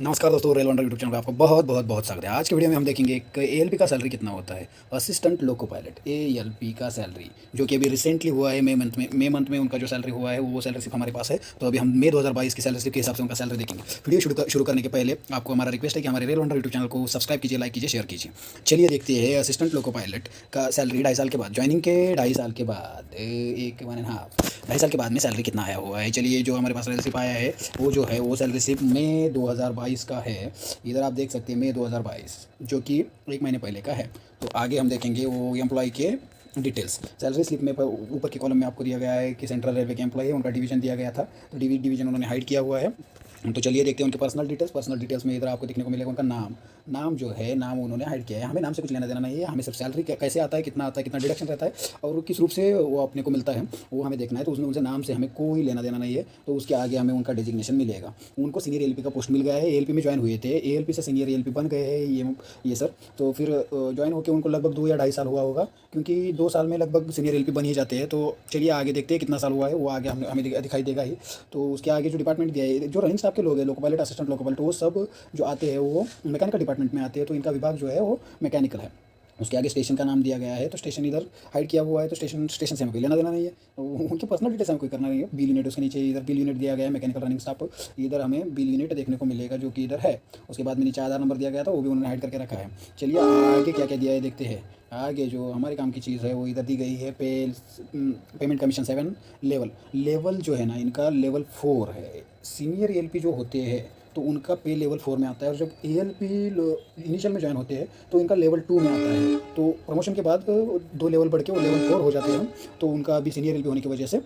नमस्कार दोस्तों, rail wonder YouTube channel पे आपका बहुत बहुत बहुत स्वागत है। आज की वीडियो में हम देखेंगे एक एएलपी का सैलरी कितना होता है। असिस्टेंट लोको पायलट एएलपी का सैलरी जो कि अभी रिसेंटली हुआ है मई मंथ में उनका जो सैलरी हुआ है वो सैलरी सिर्फ हमारे पास है। तो अभी हम मई 2022 की सैलरी स्लिप के हिसाब से उनका सैलरी देखेंगे। वीडियो शुरू करने के पहले आपको हमारा रिक्वेस्ट है कि हमारे रेल वंडर यूट्यूब चैनल को सब्सक्राइब कीजिए, लाइक कीजिए, शेयर कीजिए। चलिए देखते हैं असिस्टेंट लोको पायलट का सैलरी 2.5 साल के बाद, ज्वाइनिंग के 2.5 साल के बाद, एक 1.5 2.5 साल के बाद में सैलरी कितना आया हुआ है। चलिए जो हमारे पास सैलरी स्लिप आया है वो जो है वो सैलरी स्लिप मई 2022 का है। इधर आप देख सकते हैं मई 2022 जो कि एक महीने पहले का है। तो आगे हम देखेंगे वो एम्प्लॉय के डिटेल्स। सैलरी स्लिप में ऊपर के कॉलम में आपको दिया गया है कि सेंट्रल रेलवे के एम्प्लॉय है, उनका डिवीजन दिया गया था, तो डिवीजन उन्होंने हाइड किया हुआ है। तो चलिए देखते हैं उनके पर्सनल डिटेल्स में इधर आपको देखने को मिलेगा उनका नाम जो है, नाम उन्होंने हाइड किया है। हमें नाम से कुछ लेना देना नहीं है, हमें सिर्फ सैलरी कैसे आता है, कितना डिडक्शन रहता है और किस रूप से वो अपने को मिलता है वो हमें देखना है। तो उसने उनसे नाम से हमें कोई लेना देना नहीं है। तो उसके आगे हमें उनका डेजिग्नेशन मिलेगा। उनको सीनियर एएलपी का पोस्ट मिल गया है, एएलपी में ज्वाइन हुए थे, एएलपी से सीनियर एएलपी बन गए हैं ये सर। तो फिर ज्वाइन होकर उनको लगभग 2 या 2.5 साल हुआ होगा, क्योंकि 2 साल में लगभग सीनियर एएलपी बन ही जाते हैं। तो चलिए आगे देखते हैं कितना साल हुआ है, वो आगे हमें दिखाई देगा ही। तो उसके आगे जो डिपार्टमेंट दिया है, जो रनिंग स्टाफ के लोग हैं, loco pilot, assistant loco pilot, वो सब जो आते हैं वो मैकेनिकल डिपार्टमेंट में आते हैं। तो इनका विभाग जो है वो मैकेनिकल है। उसके आगे स्टेशन का नाम दिया गया है, तो स्टेशन इधर हाइड किया हुआ है। तो स्टेशन स्टेशन से हमें कोई लेना देना नहीं है, उनकी पर्सनल डिटेल्स हमें कोई करना नहीं है। बिल यूनिट उसके नीचे इधर बिल यूनिट दिया गया है, मैकेनिकल रनिंग स्टाफ। इधर हमें बिल यूनिट देखने को मिलेगा जो कि इधर है। उसके बाद में नीचे आधार नंबर दिया गया था, वो भी उन्होंने हाइड करके रखा है। चलिए आगे क्या क्या दिया है देखते हैं। आगे जो हमारे काम की चीज़ है वो इधर दी गई है। पेमेंट कमीशन 7 लेवल जो है ना, इनका लेवल 4 है। सीनियर एएलपी जो होते हैं तो उनका पे लेवल 4 में आता है, और जब एएलपी इनिशियल में ज्वाइन होते हैं तो इनका लेवल 2 में आता है। तो प्रमोशन के बाद 2 लेवल बढ़ के वो लेवल 4 हो जाते हैं। तो उनका अभी सीनियर एएलपी होने की वजह से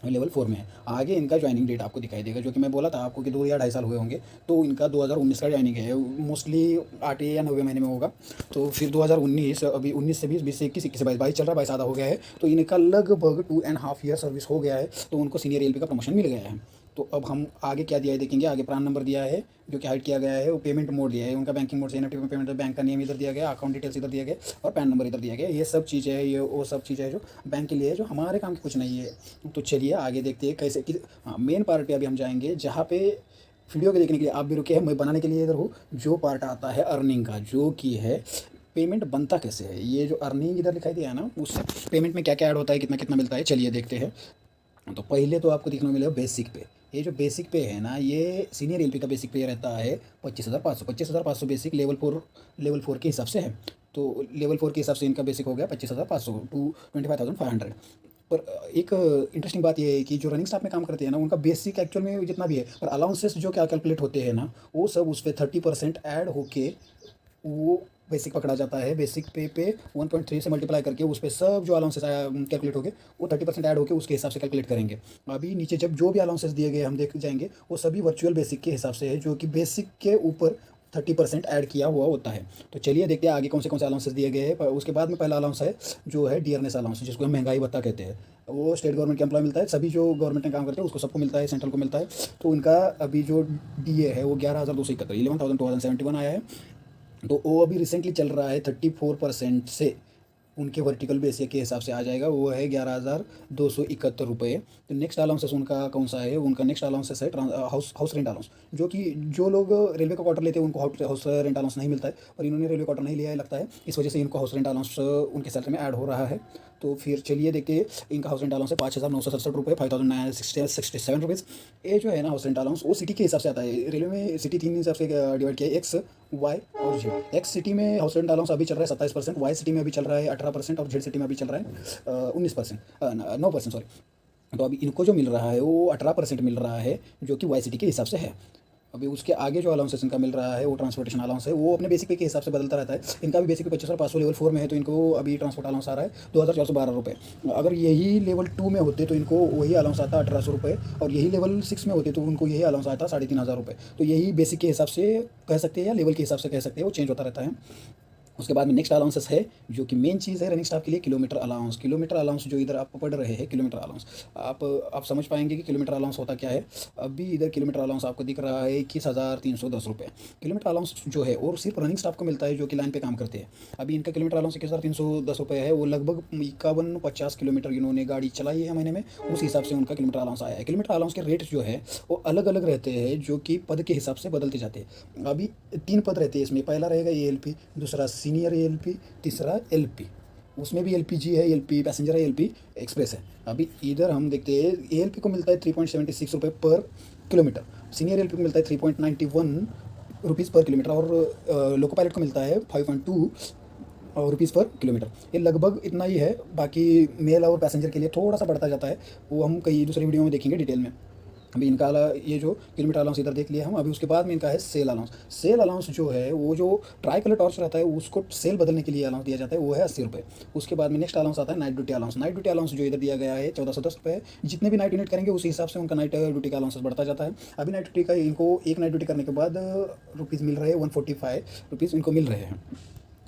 लेवल 4 में है। आगे इनका ज्वाइनिंग डेट आपको दिखाई देगा, जो कि मैं बोला था आपको कि 2 या 2.5 साल हुए होंगे। तो इनका 2019 का ज्वाइनिंग है, मोस्टली 8 या 9 महीने में होगा। तो फिर 2019, अभी 19 से 20, 20 से 21, 21 से 22 चल रहा है, 22 आधा हो गया है। तो इनका लगभग 2.5 ईयर सर्विस हो गया है, तो उनको सीनियर एएलपी का प्रमोशन मिल गया है। तो अब हम आगे क्या दिया है देखेंगे। आगे प्रान नंबर दिया है जो कि हाइड किया गया है, वो पेमेंट मोड दिया है उनका, बैंकिंग मोड से एनएफटी में पेमेंट, बैंक का नेम इधर दिया गया, अकाउंट डिटेल्स इधर दिया गया और पैन नंबर इधर दिया गया। ये सब चीज़ें है, ये वो सब चीज़ें है जो बैंक के लिए है, जो हमारे काम की कुछ नहीं है। तो चलिए आगे देखते हैं कैसे कि हाँ, मेन पार्ट पे अभी हम जाएंगे, जहाँ पे वीडियो के देखने के लिए आप भी रुके हैं, मैं बनाने के लिए इधर हूँ। जो पार्ट आता है अर्निंग का, जो कि है पेमेंट बनता कैसे है, ये जो अर्निंग इधर दिखाई दिया है ना, उससे पेमेंट में क्या क्या ऐड होता है, कितना कितना मिलता है, चलिए देखते हैं। तो पहले तो आपको देखने को मिलेगा बेसिक पे। ये जो बेसिक पे है ना, ये सीनियर एएलपी का बेसिक पे रहता है 25,500 बेसिक लेवल 4 के हिसाब से है। तो लेवल 4 के हिसाब से इनका बेसिक हो गया 25,500 टू 25,500। पर एक इंटरेस्टिंग बात ये है कि जो रनिंग स्टाफ में काम करते हैं ना, उनका बेसिक एक्चुअल में जितना भी है, पर अलाउंसेस जो क्या कैलकुलेट होते हैं ना, वो सब उस पर 30% ऐड होके वो बेसिक पकड़ा जाता है। बेसिक पे 1.3 से मल्टीप्लाई करके उस पर सब जो अलाउंसेस कैलकुलेट हो गए, वो 30% ऐड होकर उसके हिसाब से कैलकुलेट करेंगे। अभी नीचे जब जो भी अलाउंसेस दिए गए हम देख जाएंगे, वो सभी वर्चुअल बेसिक के हिसाब से है, जो कि बेसिक के ऊपर 30% ऐड किया हुआ होता है। तो चलिए देखते हैं आगे कौन से अलाउंसेस दिए गए हैं। उसके बाद में पहला अलाउंस है जो है डियरनेस अलाउंस, जिसको हम महंगाई भत्ता कहते हैं। वो स्टेट गवर्नमेंट के एम्प्लॉय मिलता है, सभी जो गवर्नमेंट में काम करते हैं उसको सबको मिलता है, सेंट्रल को मिलता है। तो उनका अभी जो डीए है वो 11,271 11,271 आया है। तो वो अभी रिसेंटली चल रहा है 34% से, उनके वर्टिकल बेसिक के हिसाब से आ जाएगा, वो है 11,271 रुपये। तो नेक्स्ट अलाउंसेस उनका कौन सा है, उनका नेक्स्ट अलाउंसेस है हाउस रेंट अलाउंस। जो कि जो लोग रेलवे का क्वार्टर लेते हैं उनको हाउस रेंट अलाउंस नहीं मिलता है, और इन्होंने रेलवे क्वार्टर नहीं लिया है लगता है, इस वजह से इनको हाउस रेंट अलाउंस उनके सैलरी में ऐड हो रहा है। तो फिर चलिए देखिए इनका हाउस रेंट अलाउंस है 5,967 रुपये, 5,967 रुपीज़। ये जो है ना हाउस रेंट अलाउंस, वो सिटी के हिसाब से आता है। रेलवे में सिटी 3 हिसाब से डिवाइड किया है, एक्स, वाई और जेड। एक्स सिटी में हाउस रेंट अलाउंस अभी चल रहा है 27%, वाई सिटी में अभी चल रहा है 18%, और जेड सिटी में अभी चल रहा है 19%, 9%, सॉरी। तो अभी इनको जो मिल रहा है वो 18% मिल रहा है, जो कि वाई सिटी के हिसाब से है। अभी उसके आगे जो अलाउंसेस इनका मिल रहा है वो ट्रांसपोर्टेशन अलाउंस है, वो अपने बेसिक पे के हिसाब से बदलता रहता है। इनका भी बेसिक पे 25,500 लेवल 4 में है, तो इनको अभी ट्रांसपोर्ट अलाउंस आ रहा है 2,412 रुपये। अगर यही लेवल 2 में होते तो इनको वही अलाउंस आता 1,800 रुपये, और यही लेवल 6 में होते तो उनको यही अलाउंस आता 3,500 रुपये। तो यही बेसिक के हिसाब से कह सकते हैं या लेवल के हिसाब से कह सकते हैं, वो चेंज होता रहता है। उसके बाद में नेक्स्ट अलाउंसेस है जो कि मेन चीज़ है रनिंग स्टाफ के लिए, किलोमीटर अलाउंस। किलोमीटर अलाउंस जो इधर आप पढ़ रहे हैं, किलोमीटर अलाउंस, आप समझ पाएंगे कि किलोमीटर अलाउंस होता क्या है। अभी इधर किलोमीटर अलाउंस आपको दिख रहा है 21,310 रुपये किलोमीटर अलाउंस जो है, और सिर्फ रनिंग स्टाफ को मिलता है जो कि लाइन पे काम करते हैं। अभी इनका किलोमीटर अलाउंस 21,310 रुपये है। वो लगभग 51-50 किलोमीटर इन्होंने गाड़ी चलाई है महीने में, उस हिसाब से उनका किलोमीटर अलाउंस आया है। किलोमीटर अलाउंस के रेट जो है वो अलग अलग रहते हैं, जो कि पद के हिसाब से बदलते जाते हैं। अभी 3 पद रहते हैं इसमें, पहला रहेगा ALP, दूसरा सीनियर ALP, तीसरा LP। उसमें भी LPG है, LP पैसेंजर है, LP एक्सप्रेस है। अभी इधर हम देखते हैं ALP को मिलता है 3.76 रुपये पर किलोमीटर, सीनियर LP को मिलता है 3.91 रुपीज़ पर किलोमीटर, और लोको पायलट को मिलता है 5.2 रुपीज़ पर किलोमीटर। ये लगभग इतना ही है। बाकी मेल और पैसेंजर के लिए थोड़ा सा बढ़ता जाता है, वो हम कई दूसरे वीडियो में देखेंगे डिटेल में। अभी इनका ये जो किलोमीटर अलाउंस इधर देख लिया हम। अभी उसके बाद में इनका है सेल अलाउंस। सेल अलाउंस जो है वो जो ट्राई कलर टॉर्च रहता है उसको सेल बदलने के लिए अलाउंस दिया जाता है, वो है 80 रुपये। उसके बाद में नेक्स्ट अलाउंस आता है night duty allowance. Night duty allowance जो इधर दिया गया है 1410 रुपये। जितने भी नाइट यूनिट करेंगे उसी हिसाब से उनका नाइट ड्यूटी का अलाउंस बढ़ता जाता है। अभी नाइट ड्यूटी का इनको एक नाइट ड्यूटी करने के बाद रुपीज़ मिल रहे हैं, 145 रुपीज़ इनको मिल रहे हैं।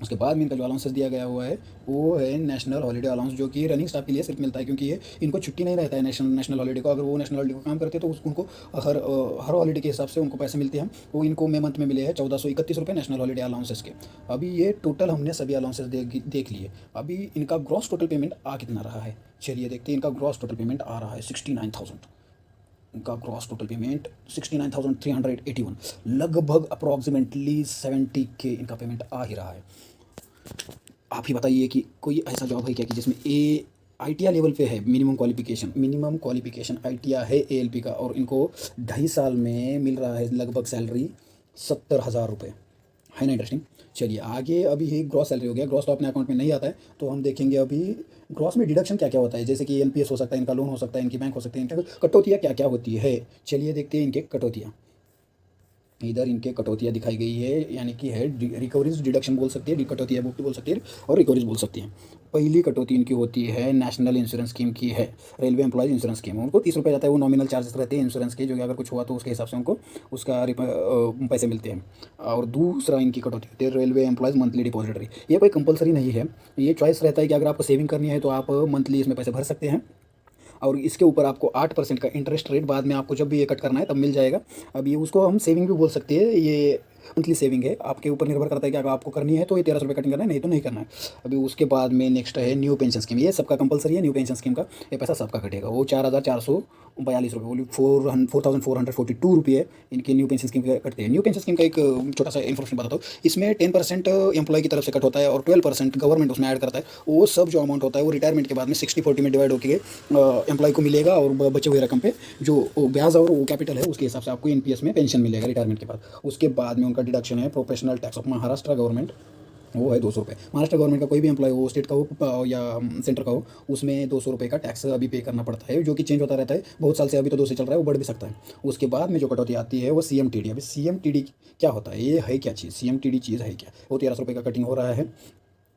उसके बाद में इनका जो अलाउंसेस दिया गया हुआ है वो है नेशनल हॉलीडे अलाउंस, जो कि रनिंग स्टाफ के लिए सिर्फ मिलता है, क्योंकि ये इनको छुट्टी नहीं रहता है नेशनल हॉलीडे को। अगर वो नेशनल हॉलीडे को काम करते हैं तो उनको हर हॉलीडे के हिसाब से उनको पैसे मिलते हैं। वो इनको मे मंथ में मिले हैं 1431 रुपये नेशनल हॉलीडे अलाउंसेस के। अभी ये टोटल हमने सभी अलाउंसेस देख लिए। अभी इनका ग्रॉस टोटल पेमेंट आ कितना रहा है, चलिए देखते हैं। इनका ग्रॉस टोटल पेमेंट आ रहा है 69,000। इनका ग्रॉस टोटल पेमेंट 69,381, लगभग अप्रॉक्सीमेटली 70K इनका पेमेंट आ ही रहा है। आप ही बताइए कि कोई ऐसा जॉब है क्या कि जिसमें ITR लेवल पे है, मिनिमम क्वालिफिकेशन ITR है ALP का, और इनको 2.5 साल में मिल रहा है लगभग सैलरी 70,000 रुपये। है ना इंटरेस्टिंग। चलिए आगे, अभी ये ग्रॉस सैलरी हो गया। ग्रॉस तो अपने अकाउंट में नहीं आता है, तो हम देखेंगे अभी ग्रॉस में डिडक्शन क्या क्या होता है। जैसे कि NPS हो सकता है, इनका लोन हो सकता है, इनकी बैंक हो सकती है, इनका कटौतियाँ क्या क्या होती है। चलिए देखते हैं इनके कटौतियाँ। इधर इनके कटौतियाँ दिखाई गई है, यानी कि है रिकवरीज डिडक्शन बोल सकती है, कटौतियाँ बोल सकती है, और रिकवरीज बोल सकती हैं। पहली कटौती इनकी होती है नेशनल इंश्योरेंस स्कीम की है, रेलवे एम्प्लॉयज़ इंश्योरेंस स्कीम। उनको 30 रुपये जाता है, वो नॉमिनल चार्जेस रहते हैं इंश्योरेंस के, जो कि अगर कुछ हुआ तो उसके हिसाब से उनको उसका पैसे मिलते हैं। और दूसरा इनकी कटौती होती है रेलवे एम्प्लॉयज़ मंथली डिपॉजिटरी। ये कोई कंपलसरी नहीं है, ये चॉइस रहता है कि अगर आपको सेविंग करनी है तो आप मंथली इसमें पैसे भर सकते हैं, और इसके ऊपर आपको 8% का इंटरेस्ट रेट बाद में आपको जब भी ये कट करना है तब मिल जाएगा। अब ये उसको हम सेविंग भी बोल सकते हैं। ये मंथली सेविंग है, आपके ऊपर निर्भर करता है कि अगर आपको करनी है तो ये 1300 रुपये कटिंग करना है, नहीं तो नहीं करना है। अभी उसके बाद में नेक्स्ट है न्यू पेंशन स्कीम। ये सबका कंपलसरी है, न्यू पेंशन स्कीम का ये पैसा सबका कटेगा। वो 4,442 रुपये, बोली 4,442 रुपये इनके न्यू पेंशन स्कीम के कटते हैं। न्यू पेंशन स्कीम का एक छोटा सा इन्फॉर्मेशन बताता हूँ। इसमें 10% एम्प्लॉय की तरफ से कट होता है और 12% गवर्नमेंट उसमें ऐड करता है। वो सब जो अमाउंट होता है वो रिटायरमेंट के बाद में 60-40 में डिवाइड होकर एम्प्लॉय को मिलेगा, और बचे हुए रकम पे जो ब्याज और वो कैपिटल है उसके हिसाब से आपको NPS में पेंशन मिलेगा रिटायरमेंट के बाद। उसके बाद में उनका डिडक्शन है professional tax of Maharashtra government, वो है 200 रुपये। महाराष्ट्र गवर्नमेंट का कोई भी एम्प्लॉय हो, स्टेट का हो या सेंटर का हो, उसमें 200 रुपये का टैक्स अभी पे करना पड़ता है, जो कि चेंज होता रहता है बहुत साल से। अभी तो 2 से चल रहा है, वो बढ़ भी सकता है। उसके बाद में जो कटौती आती है वो CMTD। अभी CMTD क्या होता है, ये है क्या चीज़, CMTD चीज़ है क्या। वो 1300 रुपये का कटिंग हो रहा है।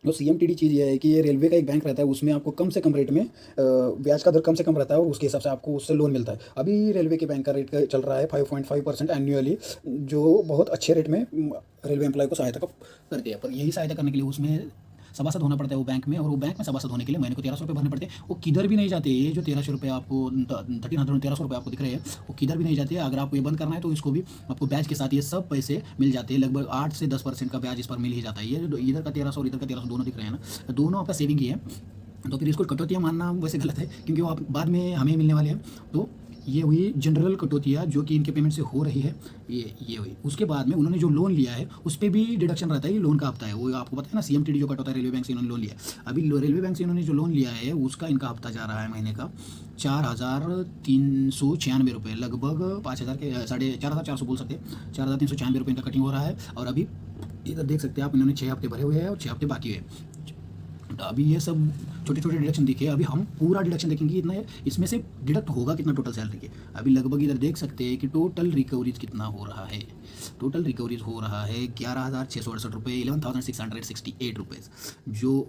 तो CMTD चीज़ ये है कि ये रेलवे का एक बैंक रहता है, उसमें आपको कम से कम रेट में ब्याज का दर कम से कम रहता है, और उसके हिसाब से आपको उससे लोन मिलता है। अभी रेलवे के बैंक का रेट चल रहा है 5.5% एनुअली, जो बहुत अच्छे रेट में रेलवे एम्प्लॉय को सहायता करती है। पर यही सहायता करने के लिए उसमें सभासद होना पड़ता है वो बैंक में, और वो बैंक में सभासद होने के लिए महीने को 1300 रुपये भरने पड़ते हैं। वो किधर भी नहीं जाते, ये जो 1300 रुपये आपको 1300 रुपये आपको दिख रहे हैं वो किधर भी नहीं जाते। अगर आपको ये बंद करना है तो इसको भी आपको ब्याज के साथ ये सब पैसे मिल जाते हैं। लगभग 8 से 10% का ब्याज इस पर मिल ही जाता है। ये जो इधर का 1300 और इधर का 1300 दोनों दिख रहे हैं ना, दोनों आपका सेविंग ही है। तो फिर इसको कटौतियाँ मानना वैसे गलत है, क्योंकि वो आप बाद में हमें मिलने वाले हैं। तो ये हुई जनरल कटौतियाँ जो कि इनके पेमेंट से हो रही है, ये हुई। उसके बाद में उन्होंने जो लोन लिया है उस पर भी डिडक्शन रहता है। ये लोन का हफ्ता है, वो आपको पता है ना, CMTD जो कट होता है रेलवे बैंक से इन्होंने लोन लिया। अभी रेलवे बैंक से इन्होंने जो लोन लिया है उसका इनका हफ्ता जा रहा है महीने का 4,396 रुपये, लगभग 5,000 के 4,400 बोल सकते हैं। 4,396 रुपये इनका कटिंग हो रहा है। और अभी इधर देख सकते हैं आप, इन्होंने 6 हफ्ते भरे हुए हैं और 6 हफ्ते बाकी है। तो अभी ये सब छोटे छोटे डिडक्शन दिखे। अभी हम पूरा डिडक्शन देखेंगे इतना, इसमें से डिडक्ट होगा कितना टोटल सैलरी के। अभी लगभग इधर देख सकते हैं कि टोटल रिकवरीज कितना हो रहा है। टोटल रिकवरीज हो रहा है 11,668 रुपये, 11,668 रुपीज़, जो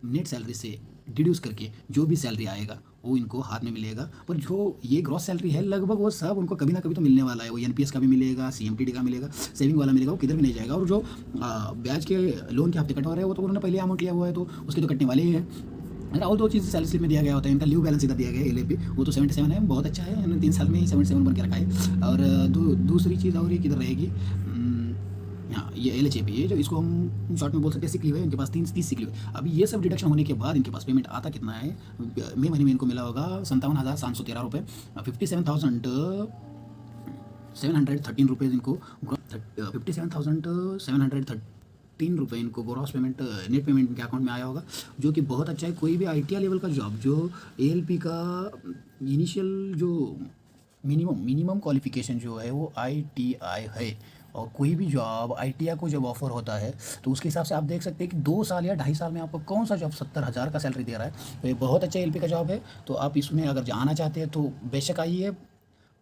नेट सैलरी से डिड्यूस करके जो भी सैलरी आएगा वो इनको हाथ में मिलेगा। पर जो ये ग्रॉस सैलरी है लगभग वो सब उनको कभी ना कभी तो मिलने वाला है। वो एनपीएस का भी मिलेगा, सीएमटीडी का मिलेगा, सेविंग वाला मिलेगा, वो किधर भी नहीं जाएगा। और जो ब्याज के लोन के हफ्ते कटवा रहे हैं वो तो उन्होंने पहले अमाउंट लिया हुआ है तो उसके तो कटने वाले ही है। और दो चीज़ सैलरी स्लिप में दिया गया होता है। इनका लीव बैलेंस इधर दिया गया है एलएपी, वो तो 77 है, बहुत अच्छा है। इन्होंने 3 साल में ही 77 बन के रखा है। और दूसरी चीज़ और ये किधर रहेगी, हाँ ये एलएचएपी है जो इसको हम शॉर्ट में बोल सकते हैं, सिक लीव है इनके पास 30 सिक लीव है। अभी ये सब डिडक्शन होने के बाद इनके पास पेमेंट आता कितना है, मई महीने में इनको मिला होगा 57,713 रुपये, 57,713 रुपीज़ इनको, 57,713 रुपये इनको ग्रॉस पेमेंट, नेट पेमेंट इनके अकाउंट में आया होगा, जो कि बहुत अच्छा है। कोई भी आईटीआई लेवल का जॉब जो एएलपी का इनिशियल जो मिनिमम क्वालिफिकेशन जो है वो आईटीआई है। और कोई भी जॉब आईटीआई को जब ऑफर होता है तो उसके हिसाब से आप देख सकते हैं कि 2 साल या 2.5 साल में आपको कौन सा जॉब 70,000 का सैलरी दे रहा है। तो ये बहुत अच्छा एलपी का जॉब है। तो आप इसमें अगर जाना चाहते हैं तो बेशक आइए,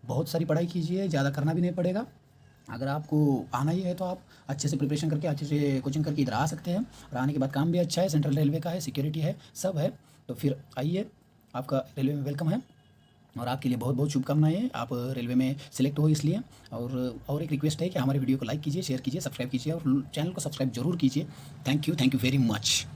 बहुत सारी पढ़ाई कीजिए, ज़्यादा करना भी नहीं पड़ेगा। अगर आपको आना ही है तो आप अच्छे से प्रिपरेशन करके, अच्छे से कोचिंग करके इधर आ सकते हैं। और आने के बाद काम भी अच्छा है, सेंट्रल रेलवे का है, सिक्योरिटी है, सब है। तो फिर आइए, आपका रेलवे में वेलकम है और आपके लिए बहुत बहुत शुभकामनाएं। आप रेलवे में सिलेक्ट हो इसलिए। और एक रिक्वेस्ट है कि हमारे वीडियो को लाइक कीजिए, शेयर कीजिए, सब्सक्राइब कीजिए और चैनल को सब्सक्राइब जरूर कीजिए। Thank you very much.